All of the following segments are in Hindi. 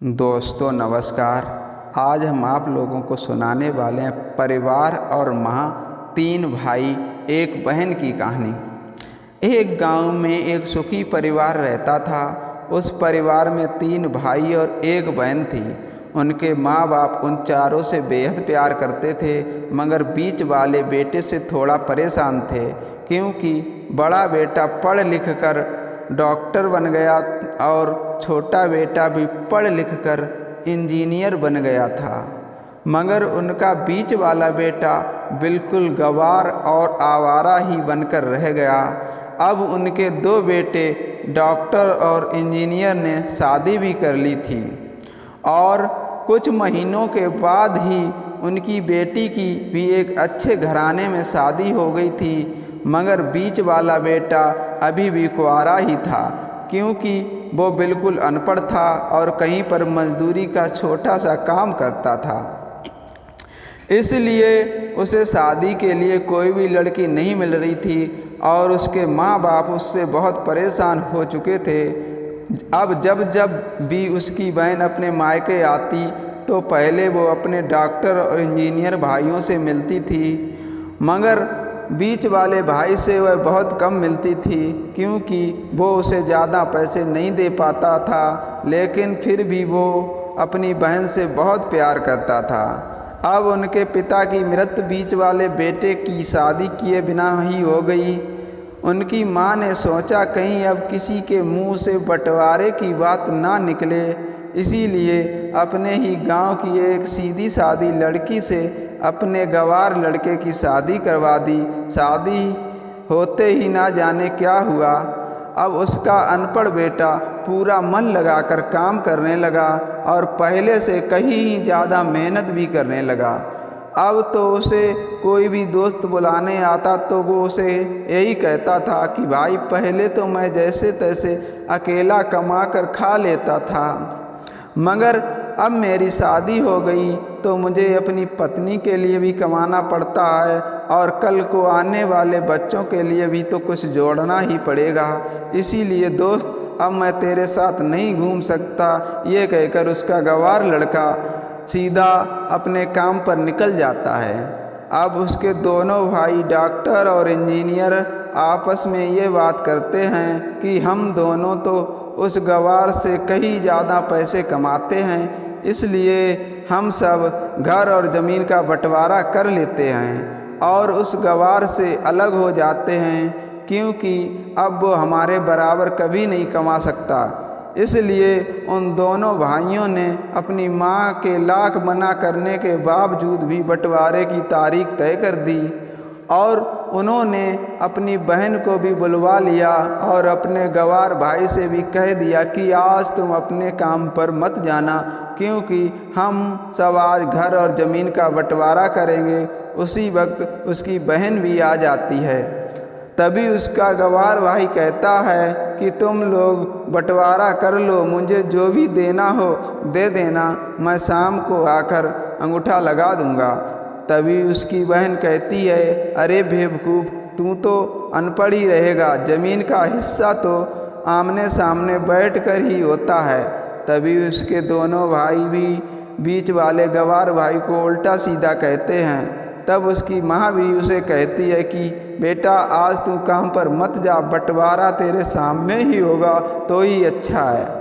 दोस्तों नमस्कार। आज हम आप लोगों को सुनाने वाले हैं परिवार और माँ तीन भाई एक बहन की कहानी। एक गांव में एक सुखी परिवार रहता था। उस परिवार में तीन भाई और एक बहन थी। उनके माँ बाप उन चारों से बेहद प्यार करते थे, मगर बीच वाले बेटे से थोड़ा परेशान थे, क्योंकि बड़ा बेटा पढ़ लिख कर डॉक्टर बन गया और छोटा बेटा भी पढ़ लिख कर इंजीनियर बन गया था। मगर उनका बीच वाला बेटा बिल्कुल गंवार और आवारा ही बनकर रह गया। अब उनके दो बेटे डॉक्टर और इंजीनियर ने शादी भी कर ली थी और कुछ महीनों के बाद ही उनकी बेटी की भी एक अच्छे घराने में शादी हो गई थी। मगर बीच वाला बेटा अभी भी कुंवारा ही था, क्योंकि वो बिल्कुल अनपढ़ था और कहीं पर मजदूरी का छोटा सा काम करता था। इसलिए उसे शादी के लिए कोई भी लड़की नहीं मिल रही थी और उसके माँ बाप उससे बहुत परेशान हो चुके थे। अब जब जब भी उसकी बहन अपने मायके आती तो पहले वो अपने डॉक्टर और इंजीनियर भाइयों से मिलती थी, मगर बीच वाले भाई से वह बहुत कम मिलती थी, क्योंकि वो उसे ज़्यादा पैसे नहीं दे पाता था। लेकिन फिर भी वो अपनी बहन से बहुत प्यार करता था। अब उनके पिता की मृत्यु बीच वाले बेटे की शादी किए बिना ही हो गई। उनकी माँ ने सोचा कहीं अब किसी के मुंह से बंटवारे की बात ना निकले, इसीलिए अपने ही गांव की एक सीधी सादी लड़की से अपने गंवार लड़के की शादी करवा दी। शादी होते ही ना जाने क्या हुआ। अब उसका अनपढ़ बेटा पूरा मन लगाकर काम करने लगा और पहले से कहीं ज़्यादा मेहनत भी करने लगा। अब तो उसे कोई भी दोस्त बुलाने आता तो वो उसे यही कहता था कि भाई पहले तो मैं जैसे तैसे अकेला कमा कर खा लेता था, मगर अब मेरी शादी हो गई तो मुझे अपनी पत्नी के लिए भी कमाना पड़ता है और कल को आने वाले बच्चों के लिए भी तो कुछ जोड़ना ही पड़ेगा। इसीलिए दोस्त अब मैं तेरे साथ नहीं घूम सकता। ये कहकर उसका गंवार लड़का सीधा अपने काम पर निकल जाता है। अब उसके दोनों भाई डॉक्टर और इंजीनियर आपस में ये बात करते हैं कि हम दोनों तो उस गंवार से कहीं ज़्यादा पैसे कमाते हैं, इसलिए हम सब घर और ज़मीन का बंटवारा कर लेते हैं और उस गंवार से अलग हो जाते हैं, क्योंकि अब वो हमारे बराबर कभी नहीं कमा सकता। इसलिए उन दोनों भाइयों ने अपनी माँ के लाख मना करने के बावजूद भी बंटवारे की तारीख तय कर दी और उन्होंने अपनी बहन को भी बुलवा लिया और अपने गंवार भाई से भी कह दिया कि आज तुम अपने काम पर मत जाना, क्योंकि हम सब आज घर और ज़मीन का बंटवारा करेंगे। उसी वक्त उसकी बहन भी आ जाती है। तभी उसका गंवार भाई कहता है कि तुम लोग बंटवारा कर लो, मुझे जो भी देना हो दे देना, मैं शाम को आकर अंगूठा लगा दूंगा। तभी उसकी बहन कहती है, अरे बेवकूफ़, तू तो अनपढ़ ही रहेगा, ज़मीन का हिस्सा तो आमने सामने बैठकर ही होता है। तभी उसके दोनों भाई भी बीच वाले गंवार भाई को उल्टा सीधा कहते हैं। तब उसकी माँ भी उसे कहती है कि बेटा आज तू काम पर मत जा, बंटवारा तेरे सामने ही होगा तो ही अच्छा है।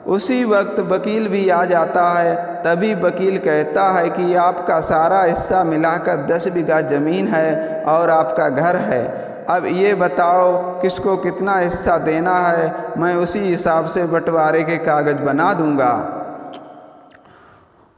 उसी वक्त वकील भी आ जाता है। तभी वकील कहता है कि आपका सारा हिस्सा मिलाकर 10 बीघा ज़मीन है और आपका घर है। अब ये बताओ किसको कितना हिस्सा देना है, मैं उसी हिसाब से बंटवारे के कागज़ बना दूंगा।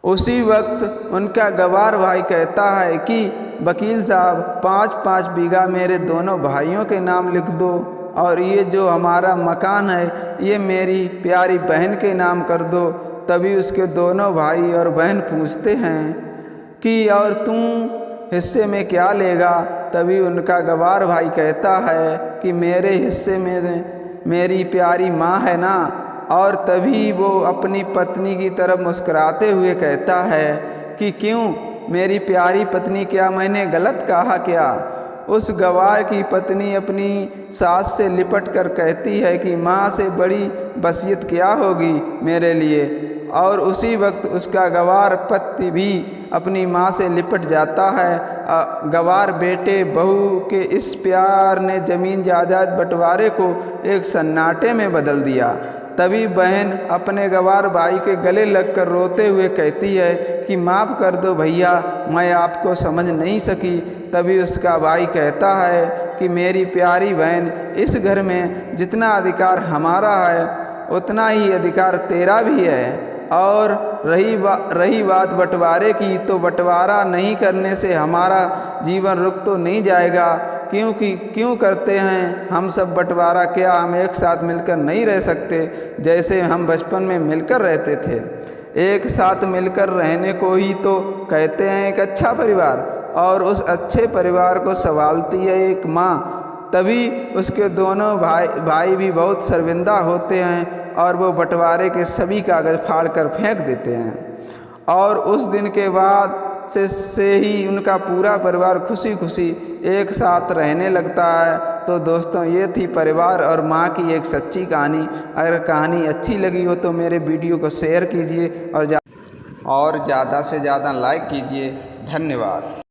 उसी वक्त उनका गंवार भाई कहता है कि वकील साहब 5-5 बीघा मेरे दोनों भाइयों के नाम लिख दो और ये जो हमारा मकान है ये मेरी प्यारी बहन के नाम कर दो। तभी उसके दोनों भाई और बहन पूछते हैं कि और तू हिस्से में क्या लेगा। तभी उनका गंवार भाई कहता है कि मेरे हिस्से में मेरी प्यारी माँ है ना। और तभी वो अपनी पत्नी की तरफ मुस्कुराते हुए कहता है कि क्यों मेरी प्यारी पत्नी, क्या मैंने गलत कहा क्या। उस गंवार की पत्नी अपनी सास से लिपट कर कहती है कि माँ से बड़ी वसीयत क्या होगी मेरे लिए। और उसी वक्त उसका गवार पति भी अपनी माँ से लिपट जाता है। गवार बेटे बहू के इस प्यार ने ज़मीन जायदाद बंटवारे को एक सन्नाटे में बदल दिया। तभी बहन अपने गवार भाई के गले लगकर रोते हुए कहती है कि माफ़ कर दो भैया, मैं आपको समझ नहीं सकी। तभी उसका भाई कहता है कि मेरी प्यारी बहन, इस घर में जितना अधिकार हमारा है उतना ही अधिकार तेरा भी है। और रही बात बंटवारे की, तो बंटवारा नहीं करने से हमारा जीवन रुक तो नहीं जाएगा, क्योंकि क्यों करते हैं हम सब बंटवारा? क्या हम एक साथ मिलकर नहीं रह सकते जैसे हम बचपन में मिलकर रहते थे? एक साथ मिलकर रहने को ही तो कहते हैं एक अच्छा परिवार, और उस अच्छे परिवार को संभालती है एक माँ। तभी उसके दोनों भाई भी बहुत शर्मिंदा होते हैं और वो बंटवारे के सभी कागज़ फाड़ कर फेंक देते हैं। और उस दिन के बाद से ही उनका पूरा परिवार खुशी खुशी एक साथ रहने लगता है। तो दोस्तों, ये थी परिवार और माँ की एक सच्ची कहानी। अगर कहानी अच्छी लगी हो तो मेरे वीडियो को शेयर कीजिए और ज़्यादा से ज़्यादा लाइक कीजिए। धन्यवाद।